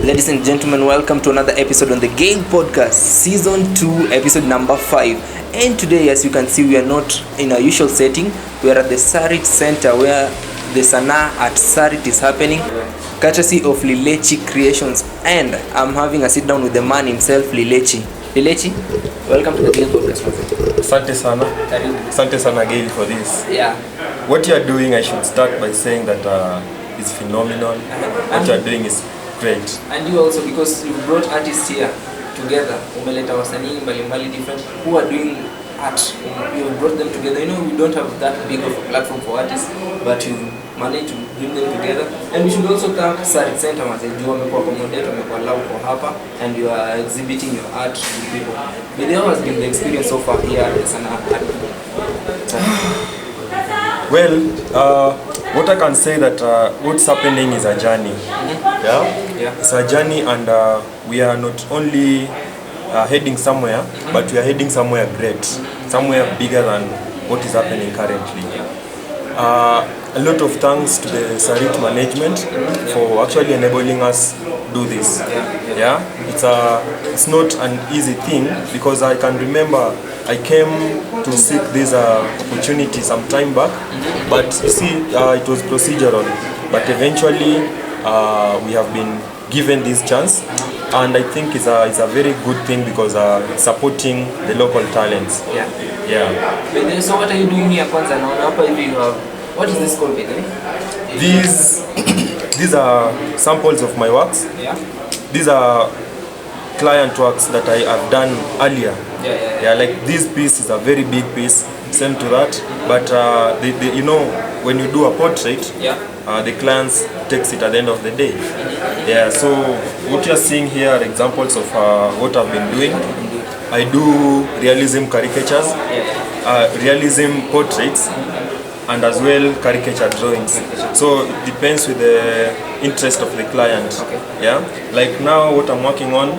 Ladies and gentlemen, welcome to another episode on the Game Podcast, Season 2, Episode number 5. And today, as you can see, we are not in our usual setting. We are at the Sarit Center where the Sana at Sarit is happening, courtesy of Lilechi Creations. And I'm having a sit down with the man himself, Lilechi. Lilechi, welcome to the Game Podcast. Asante sana. Asante sana Gail for this. Yeah. What you are doing, I should start by saying that is phenomenal. What you are doing is great. And you also, because you brought artists here together, umeleta wasanii mbalimbali different who are doing art. You brought them together. You know, we don't have that big of a platform for artists, but you managed to bring them together. And we should also thank Sarit Center, you wamekuwa accommodate, wamekuwa allow for hapa, and you are exhibiting your art to people. But how has been the experience so far here at the Sana Art? Well, what I can say that what's happening is a journey. Yeah? It's a journey, and we are not only heading somewhere, but we are heading somewhere great, somewhere bigger than what is happening currently. A lot of thanks to the Sarit management for actually enabling us do this. Yeah, it's not an easy thing, because I can remember I came to seek this opportunity some time back, but you see, it was procedural, but eventually we have been given this chance, and I think it's a very good thing, because it's supporting the local talents. Yeah. So what are you doing here, Kwanza? What is this called, by the way? These are samples of my works. Yeah. These are client works that I have done earlier. Yeah. Like this piece is a very big piece, same to that. But you know, when you do a portrait, the clients takes it at the end of the day. Yeah. So what you are seeing here are examples of what I've been doing. I do realism caricatures, realism portraits, and as well caricature drawings. So it depends with the interest of the client. Yeah. Like now, what I'm working on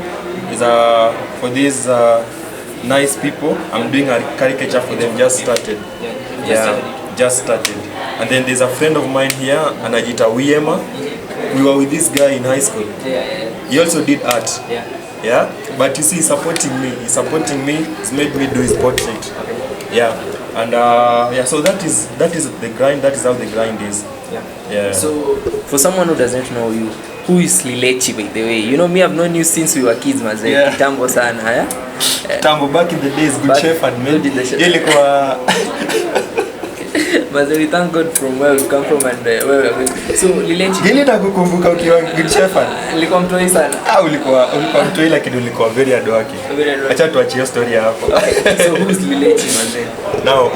is for these nice people. I'm doing a caricature for them. Just started. Just started. And then there's a friend of mine here, Anajita Wiyema. We were with this guy in high school. He also did art. Yeah. But you see, he's supporting me. He's made me do his portrait. Yeah. And so that is the grind. That is how the grind is. Yeah. So for someone who doesn't know you, who is Lilechi, by the way? You know me, I've known you since we were kids, maze. Kitambo sana, haya? Kitambo, back in the days, Good Shepherd, man. Ilikuwa maze, we thank God from where we come from and where we are going. So Lilechi, gani nakukumbuka ukiwa Good Shepherd? Nilikuwa mtoi sana. Ulikuwa mtoi, lakini ulikuwa very adwaki. Acha tuachie story hapo. So who is Lilechi, maze? Now,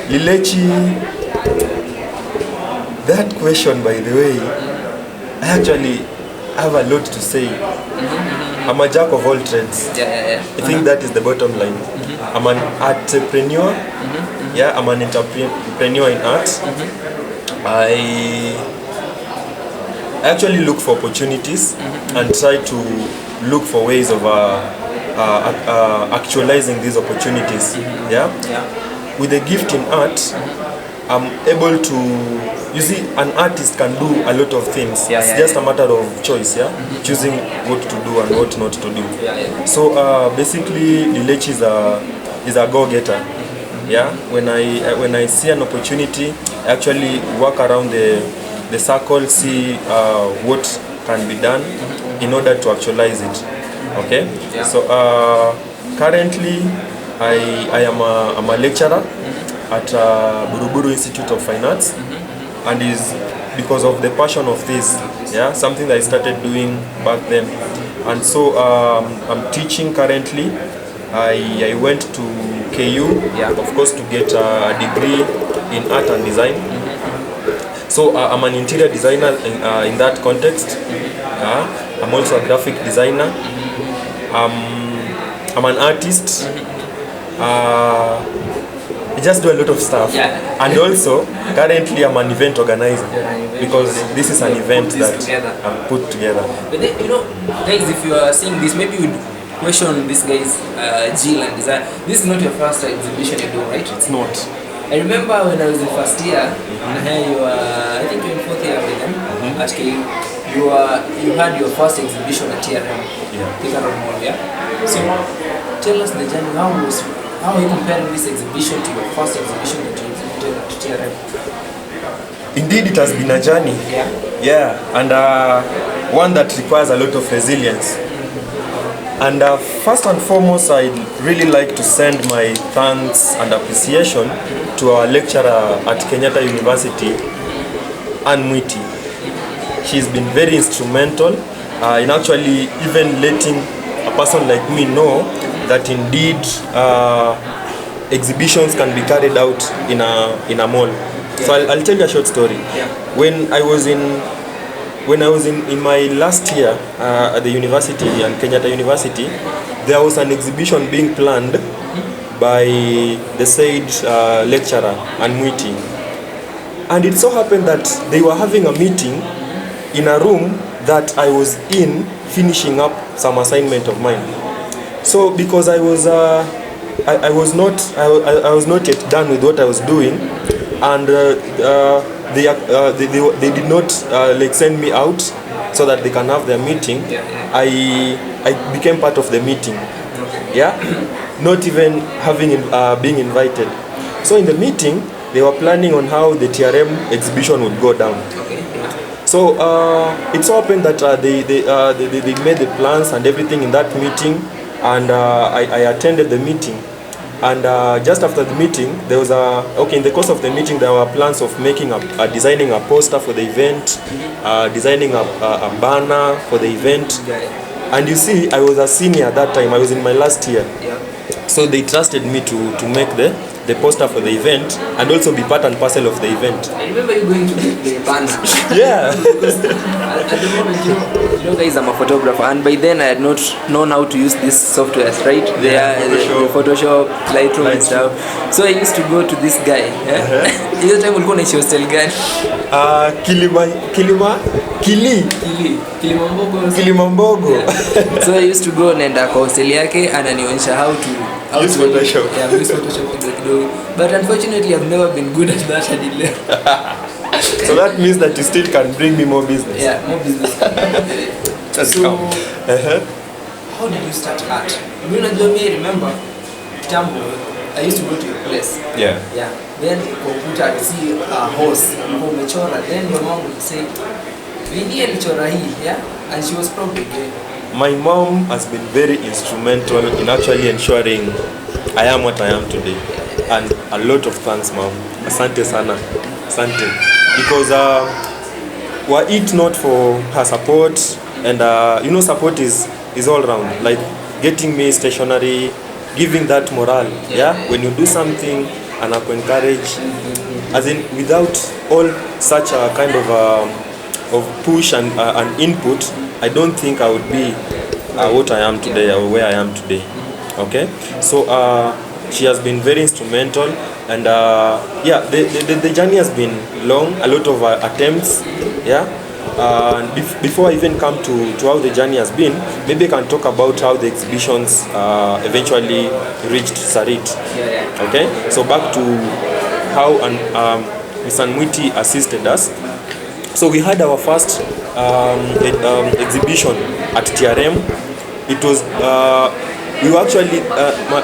Lilechi, that question, by the way, I actually have a lot to say. I'm a jack of all trades. I think that is the bottom line. I'm an entrepreneur. Yeah, I'm an entrepreneur in art. I actually look for opportunities and try to look for ways of actualizing these opportunities. With a gift in art, I'm able to, you see, an artist can do a lot of things. It's just a matter of choice, choosing what to do and what not to do. So basically, Lilechi is a go-getter. When I see an opportunity, I actually work around the circle, see what can be done in order to actualize it. Okay. So currently, I am a lecturer at Buruburu Institute of Fine Arts, and is because of the passion of this, something that I started doing back then. And so I'm teaching currently. I went to KU, of course, to get a degree in art and design. So I'm an interior designer in that context. I'm also a graphic designer. I'm an artist. I just do a lot of stuff. And also, currently I'm an event organizer, because this is an event that I've put together. But then, you know, guys, if you are seeing this, maybe you would question this guy's Jill and desire. This is not your first exhibition you do, right? It's not. I remember when I was in first year, and here you were, I think you're in fourth year with them at KU. you had your first exhibition at TRM, Thika Road Mall, yeah? So tell us the journey, how are you comparing this exhibition to your first exhibition that you exhibited at TRM? Indeed, it has been a journey. Yeah, and one that requires a lot of resilience. And first and foremost, I'd really like to send my thanks and appreciation to our lecturer at Kenyatta University, Ann Mwiti. She's been very instrumental in actually even letting a person like me know that indeed exhibitions can be carried out in a mall. So I'll tell you a short story. When I was in my last year at the university, and Kenyatta University, there was an exhibition being planned by the said lecturer, Ann Mwiti. And it so happened that they were having a meeting in a room that I was in, finishing up some assignment of mine. So because I was not yet done with what I was doing, and they did not like send me out so that they can have their meeting. I became part of the meeting. Not even having being invited. So in the meeting, they were planning on how the TRM exhibition would go down. So it so happened that they made the plans and everything in that meeting, and I attended the meeting. And just after the meeting, there was in the course of the meeting, there were plans of designing a poster for the event, designing a banner for the event. And you see, I was a senior at that time. I was in my last year. So they trusted me to make the poster for the event and also be part and parcel of the event. I remember you going to the banner. Yeah. Because at the moment, you know guys, I'm a photographer, and by then I had not known how to use these softwares, right? The Photoshop, Lightroom and stuff. So I used to go to this guy. Hiyo time ulikuwa unaishi hostel gani? Kilimambogo. So I used to go naenda kwa hostel yake, ananionyesha how to use Photoshop. Yeah, use Photoshop kidogo. But unfortunately, I've never been good at that hadi leo. So that means that you still can bring me more business. Yeah, more business. So, how did you start art? You know, me remember, I used to go to your place. Yeah. Then computer, I see a horse, umechora. Then your mom would say, "We need alichora hii," yeah, and she was proud again. My mom has been very instrumental in actually ensuring I am what I am today, and a lot of thanks, mom. Asante sana, asante. Because were it not for her support, and support is all round, like getting me stationery, giving that morale. When you do something and I encourage, as in without all such a kind of push and input, I don't think I would be what I am today or where I am today. Okay, so she has been very instrumental, and the journey has been long, a lot of attempts. And before I even come to how the journey has been, maybe I can talk about how the exhibitions eventually reached Sarit. Okay, so back to how Ms. Ann Mwiti assisted us. So we had our first exhibition at TRM. It was we were actually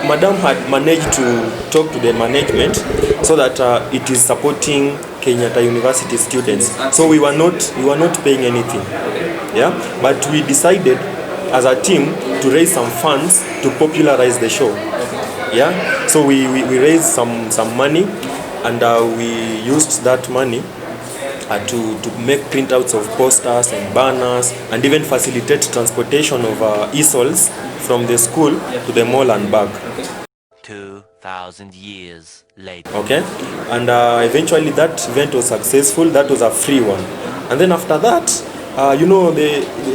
Madam had managed to talk to the management so that it is supporting Kenyatta University students. So we were not paying anything. But we decided as a team to raise some funds to popularize the show. So we raised some money, and we used that money to make printouts of posters and banners, and even facilitate transportation of easels from the school to the mall and back. 2,000 years later. Okay, and eventually that event was successful. That was a free one. And then after that,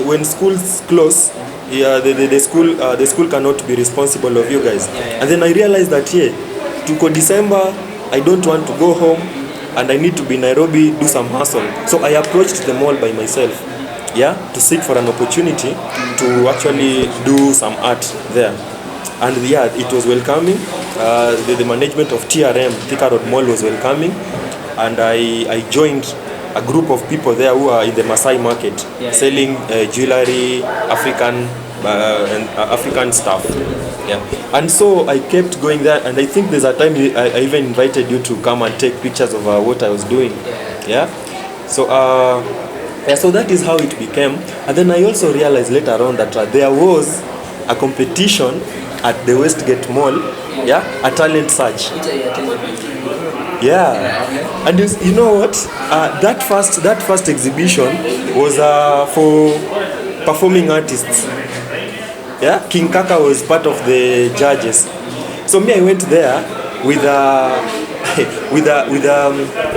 when schools close, the school cannot be responsible of you guys. And then I realized that to December, I don't want to go home, and I need to be in Nairobi, do some hustle. So I approached the mall by myself, to seek for an opportunity to actually do some art there. And it was welcoming. The management of TRM, Thika Road Mall, was welcoming, and I joined a group of people there who are in the Masai market selling jewelry, African and African stuff. Yeah. And so I kept going there, and I think there's a time I even invited you to come and take pictures of what I was doing. Yeah. So so that is how it became. And then I also realized later on that there was a competition at the Westgate Mall, a talent search. Yeah. And you know what? That first exhibition was for performing artists. Yeah, King Kaka was part of the judges. So me, I went there with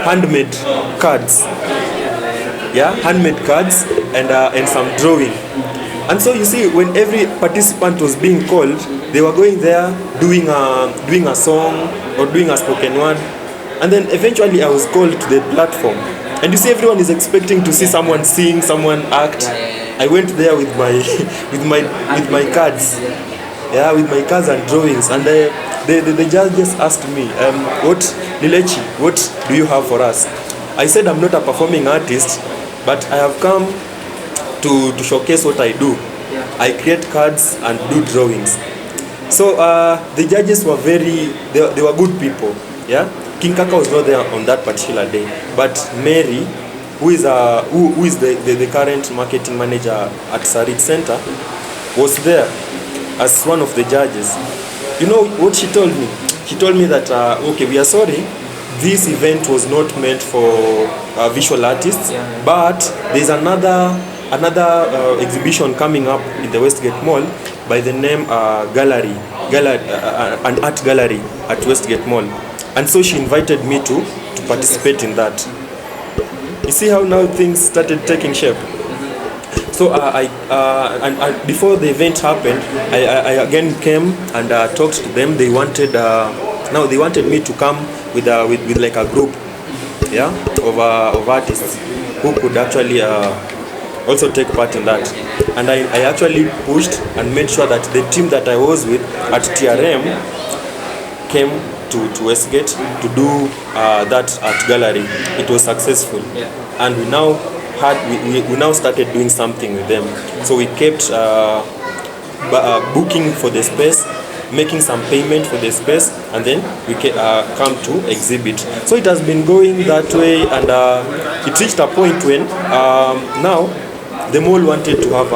handmade cards. Yeah, handmade cards and some drawing. And so you see, when every participant was being called, they were going there doing a song or doing a spoken word, and then eventually I was called to the platform. And you see, everyone is expecting to see someone sing, someone act. I went there with my with my cards, with my cards and drawings, and the judge just asked me, what Lilechi, what do you have for us? I said I'm not a performing artist, but I have come to showcase what I do. I create cards and do drawings. So the judges were they were good people. Yeah, King Kaka was not there on that particular day, but Mary, who is the current marketing manager at Sarit Center, was there as one of the judges. You know what she told me? She told me that okay, we are sorry, this event was not meant for visual artists, but there's another exhibition coming up in the Westgate Mall by the name an art gallery at Westgate Mall, and so she invited me to participate in that. You see how now things started taking shape. So and before the event happened, I again came and talked to them. They wanted me to come with like a group, of artists who could actually also take part in that. And I actually pushed and made sure that the team that I was with at TRM came to Westgate to do that art gallery. It was successful, and we now started doing something with them. So we kept booking for the space, making some payment for the space, and then we come to exhibit. So it has been going that way, and it reached a point when now the mall wanted to have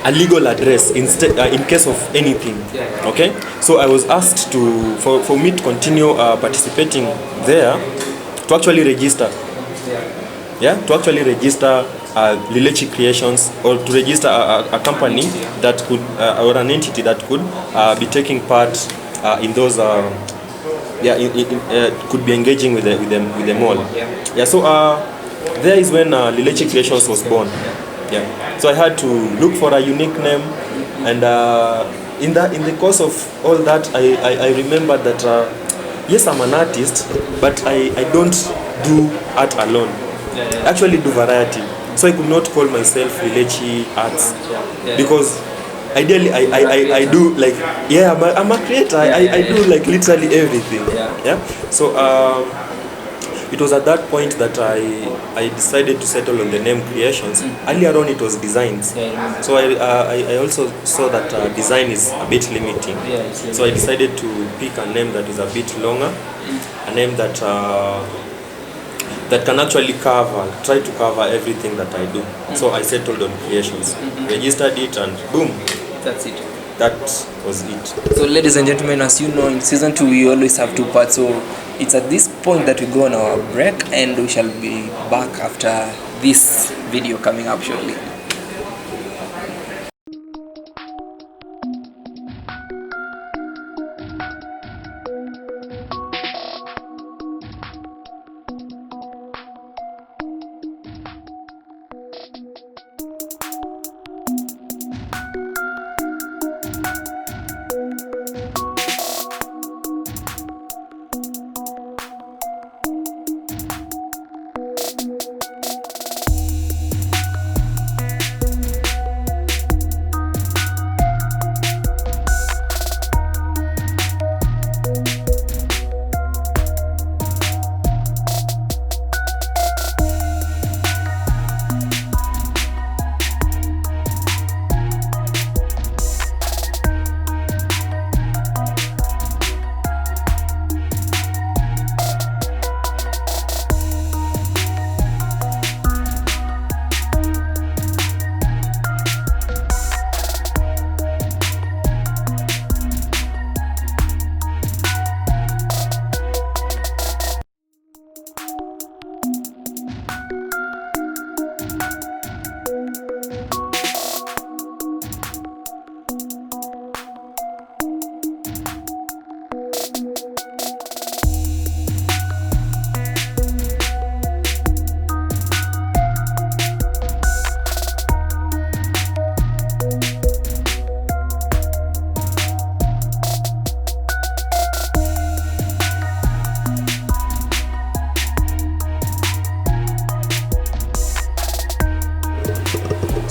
a legal address in case of anything. Okay, so I was asked for me to continue participating there, to actually register. To actually register Lilechi Creations, or to register a company that could or an entity that could be taking part in those could be engaging with the mall. So there is when Lilechi Creations was born. So I had to look for a unique name, and in the course of all that, I remembered that yes, I'm an artist, but I don't do art alone. I actually do variety. So I could not call myself Lilechi Arts, because ideally I do like, I'm a creator. I do like literally everything. So it was at that point that I decided to settle on the name Creations. Earlier on it was Designs. So I also saw that design is a bit limiting. So I decided to pick a name that is a bit longer, a name that can actually try to cover everything that I do. So I settled on Creations, registered it, and boom. That's it. That was it. So ladies and gentlemen, as you know, in season 2 we always have 2 parts. So it's at this point that we go on our break, and we shall be back after this video coming up shortly.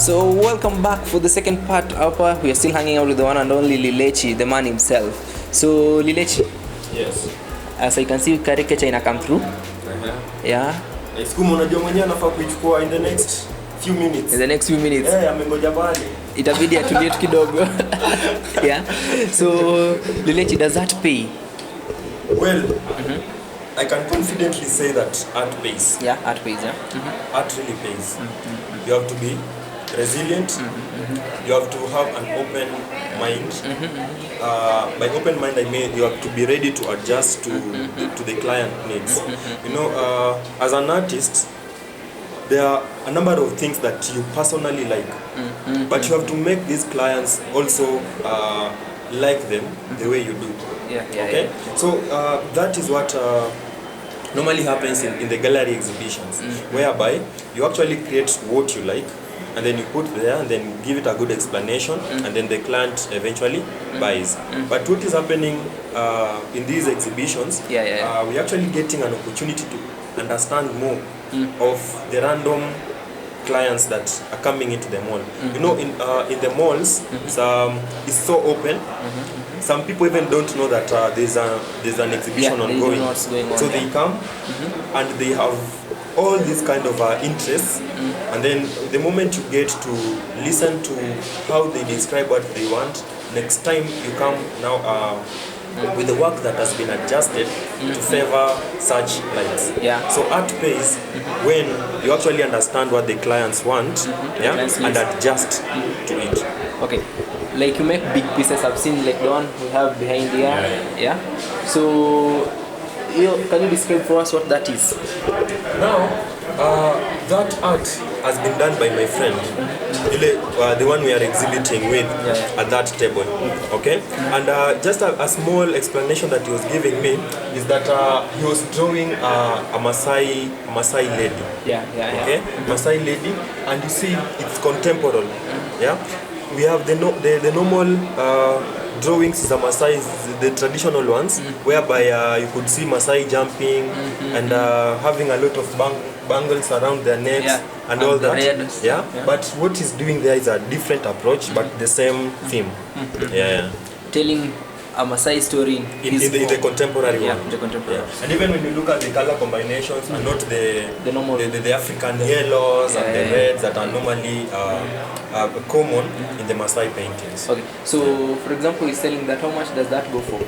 So welcome back for the second part. Hapa we are still hanging out with the one and only Lilechi, the man himself. So Lilechi, Yes. as I can see caricature ina come through. Yeah. Sukuma unajua mwenyewe anafaa kuichukua in the next few minutes. In the next few minutes. Amengoja pale. Itabidi atulie kidogo. Yeah. So Lilechi, does that pay? Well, I can confidently say that art pays. Yeah, art pays, yeah. Art really pays. You have to be resilient. You have to have an open mind. By open mind, I mean you have to be ready to adjust to the client needs. You know, as an artist, there are a number of things that you personally like, but you have to make these clients also like them the way you do. Yeah, Okay, so that is what normally happens in the gallery exhibitions, whereby you actually create what you like, and then you put there, and then give it a good explanation, and then the client eventually buys. But what is happening in these exhibitions, we're actually getting an opportunity to understand more of the random clients that are coming into the mall. You know, in the malls, it's so open. Some people even don't know that there's an exhibition ongoing. So they come and they have all these kind of interests, and then the moment you get to listen to how they describe what they want, next time you come now with the work that has been adjusted to favor such lights. Yeah. So art pays when you actually understand what the clients want, and adjust to it. Okay. Like you make big pieces. I've seen like the one we have behind here. Yeah. So can you describe for us what that is? Now, that art has been done by my friend, the one we are exhibiting with at that table. Okay, and just a small explanation that he was giving me is that he was drawing a Maasai lady. Okay, Maasai lady, and you see it's contemporary. Yeah, we have the normal drawings is a Maasai, the traditional ones, whereby you could see Maasai jumping and having a lot of bangles around their necks and all that. But what he's doing there is a different approach, but the same theme. Telling a Maasai story in the contemporary one. The contemporary. And even when you look at the color combinations and not the normal, the African yellows and the reds that are normally common in the Maasai paintings. Okay, so for example, he's selling that. How much does that go for?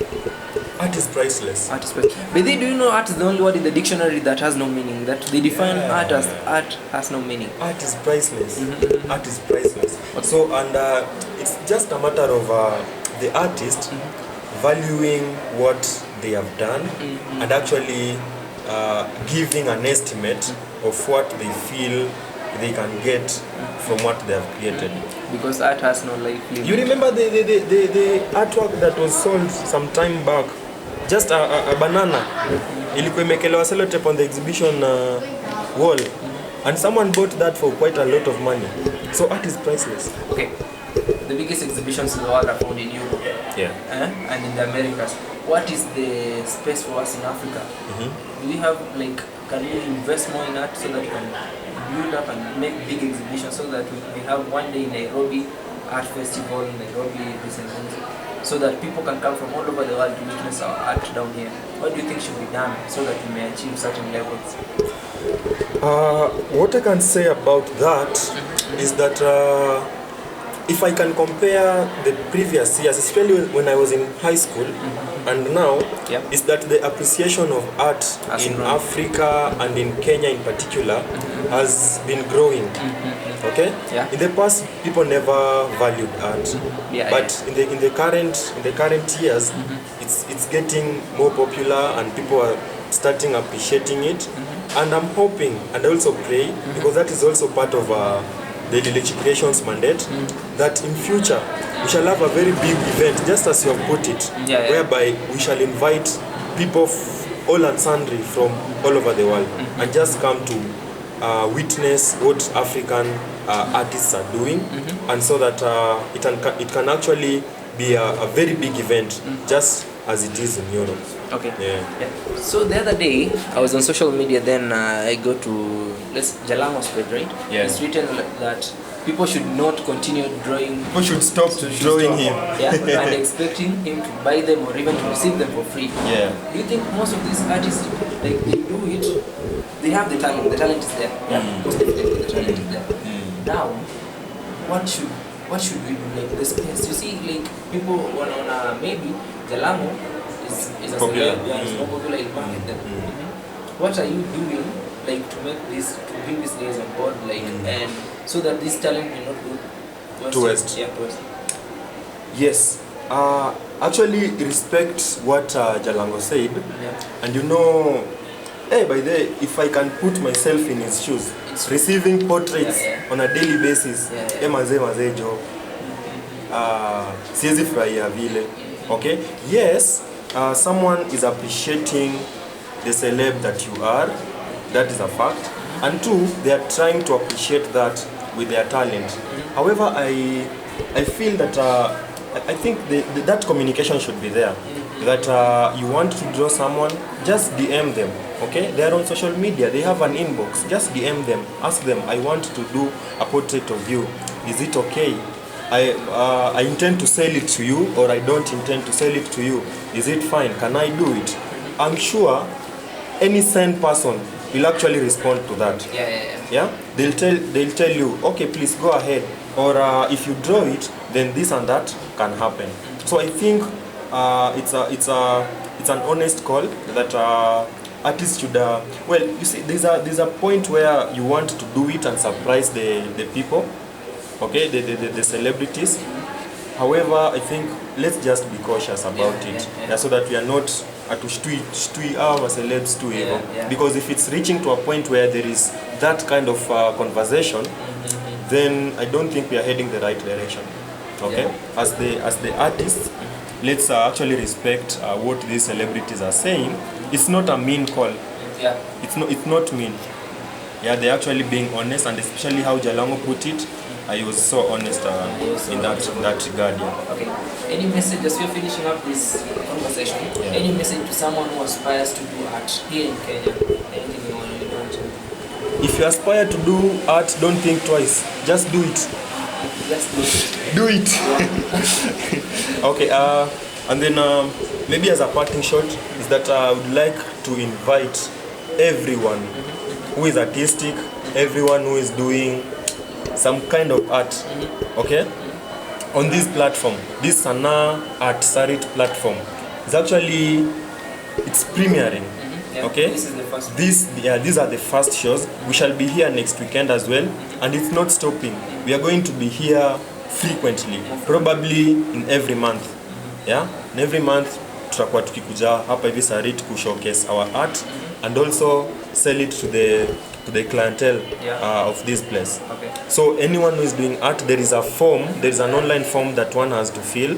Art is priceless. Art is priceless. But do you know art is the only word in the dictionary that has no meaning? That they define art as art has no meaning. Art is priceless. Art is priceless. Okay. So it's just a matter of the artist valuing what they have done and actually giving an estimate of what they feel they can get from what they have created. Because art has no life limit. You remember the artwork that was sold some time back? Just a banana. Ilikuwa imekelewa sellotape on the exhibition wall. And someone bought that for quite a lot of money. So art is priceless. Okay. The biggest exhibitions in the world are found in Europe. And in the Americas. What is the space for us in Africa? Do we have can we invest more in art so that we can build up and make big exhibitions so that we have one day in Nairobi Art Festival in Nairobi, so that people can come from all over the world to witness our art down here? What do you think should be done so that we may achieve certain levels? What I can say about that is that if I can compare the previous years, especially when I was in high school and now, is that the appreciation of art in Africa and in Kenya in particular has been growing. Okay? In the past, people never valued art, but in the current years, it's getting more popular and people are starting appreciating it. And I'm hoping and also pray, because that is also part of the Lilechi Creations mandate, that in future we shall have a very big event, just as you have put it, whereby we shall invite people all and sundry from all over the world and just come to witness what African artists are doing, and so that it can actually be a very big event, just as it is in Europe. Okay. So the other day, I was on social media. Then I go to Jalango's page, right? It's written that people should not continue drawing. People should stop drawing him. Yeah, and expecting him to buy them or even to receive them for free. Yeah. Do you think most of these artists, like they do it, they have the talent is there. Yeah, most definitely the talent is there. Now, what should we do? Like the space, you see, like people wanna maybe Jalango is a popular. celeb, is more popular in market than. What are you doing, like, to make this, to bring these guys on board, like, and so that this talent may not go To waste. Yeah, to waste. Yes. Actually, respect what Jalango said. Yeah. And you know, hey, by the way, if I can put myself in his shoes, receiving portraits on a daily basis, mazee job. Siwezi furahia vile. Okay? Yes, someone is appreciating the celeb that you are. That is a fact. And two, they are trying to appreciate that with their talent. However, I feel that I think that communication should be there. That you want to draw someone, just DM them. Okay, they are on social media, they have an inbox, just DM them, ask them, I want to do a portrait of you, is it okay? I intend to sell it to you, or I don't intend to sell it to you, is it fine, can I do it? I'm sure any sane person will actually respond to that. Yeah? They'll tell you, okay, please go ahead, or if you draw it, then this and that can happen. So I think it's an honest call that artists should well, you see, there's a point where you want to do it and surprise the people, okay, the celebrities. However, I think let's just be cautious about it. Yeah, so that we are not atushtui our celebs too evil. Because if it's reaching to a point where there is that kind of conversation, then I don't think we are heading the right direction. Okay, as the artists, let's actually respect what these celebrities are saying. It's not a mean call. Yeah. It's not mean. Yeah, they're actually being honest, and especially how Jalango put it, I was so honest in that regard. Yeah. Okay. Any message as we're finishing up this conversation? Any message to someone who aspires to do art here in Kenya? Anything you want to? If you aspire to do art, don't think twice. Just do it. Just do it. Okay. And then maybe as a parting shot is that I would like to invite everyone who is artistic, everyone who is doing some kind of art, okay, on this platform, this Sana Art Sarit platform. It's premiering. Okay, this is the first. These are the first shows. We shall be here next weekend as well, and it's not stopping. We are going to be here frequently, probably in every month. Yeah, and every month tutakuwa tukikuja hapa hivi Sarit ku showcase our art and also sell it to the clientele of this place. Okay. So anyone who is doing art, there is an online form that one has to fill,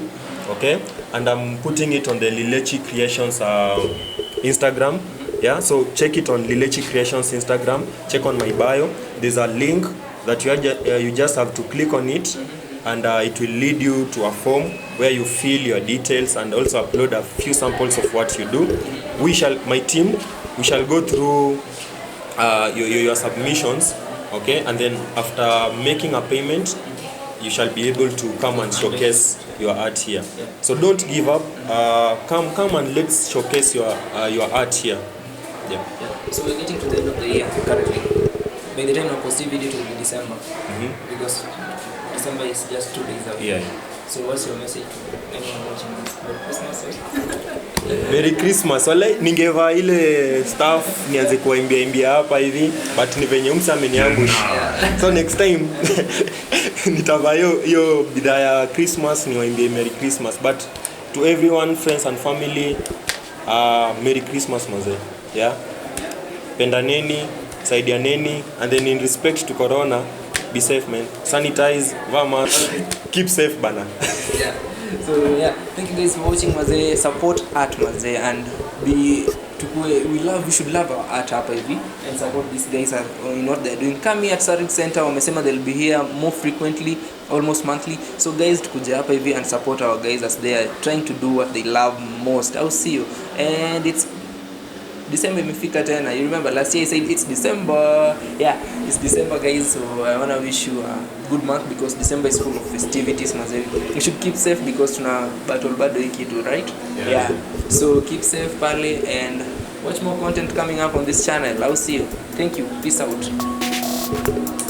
okay? And I'm putting it on the Lilechi Creations Instagram. Yeah, so check it on Lilechi Creations Instagram. Check on my bio. There's a link that you just have to click on it, and it will lead you to a form where you fill your details and also upload a few samples of what you do. My team, we shall go through your submissions, okay, and then after making a payment, you shall be able to come and showcase your art here. So don't give up. Come and let's showcase your art here. Yeah. So we're getting to the end of the year currently. By the time I post this video, it will be December. Because December is just 2 days away. Yeah. So what's your message to anyone watching this for Christmas? Merry Christmas. Wala ningeva ile staff nianze kuimbia hapa hivi, but ni venye msameni yangu. So next time nitavaa hiyo bidhaa ya Christmas niwaimbie Merry Christmas, but to everyone, friends and family, Merry Christmas mazee. Yeah. Pendaneni, saidianeni, and then in respect to corona, be safe, man. Sanitize, wear mask, keep safe, bana. Yeah. So yeah, thank you guys for watching, maze. Support art, maze, and we should love our art hapa hivi and support these guys in what they're doing. Come here at Sarit Center, wamesema they'll be here more frequently, almost monthly. So guys, tukuja hapa hivi and support our guys as they are trying to do what they love most. I'll see you, and it's December imefika tena. You remember last year I said it's December. Yeah, it's December guys, so I want to wish you a good month because December is full of festivities mazee. You should keep safe because tuna battle bado hiki tu, right? Yeah. So keep safe pale and watch more content coming up on this channel. I'll see you. Thank you. Peace out.